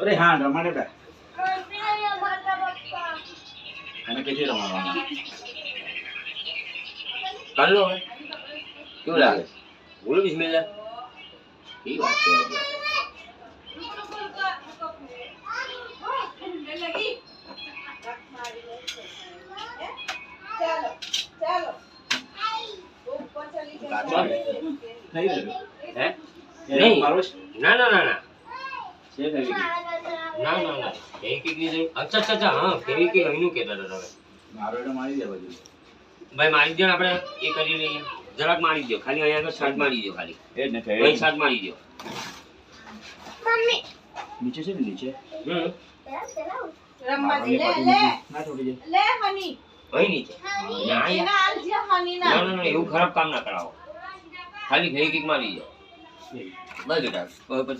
Rehan, ramaને બે. અને કેથી રમાવાનું? કાલો હે. કેવું લાગે? બોલો બિસ્મિલ્લાહ. ઠીક વાત તો ચાલો થઈ ગયું હે? નહીં મારો ના ના ના ના છે થઈ ગયું ના ના ના એક એક ની જરૂર અચ્છા અચ્છા અચ્છા હા કેવી કે અહીંનું કહેતા હતા તમે મારો એટલે મારી દે બધું ભાઈ મારી દો ને આપણે એ કરી લઈએ જરાક મારી દો ખાલી અહીંયા આગળ સાત મારી દો ખાલી એ જ ને કહે અહીં સાત મારી દો મમ્મી નીચે છે ને નીચે રમવા દે લે ના છોડી દે લે હની અહીં નીચે ના એના આલ જે હની ના ના ના એવું ખરાબ કામ ના કરાવો ખાલી ફેરી કિક મારી દો બસ બેટા હવે પછી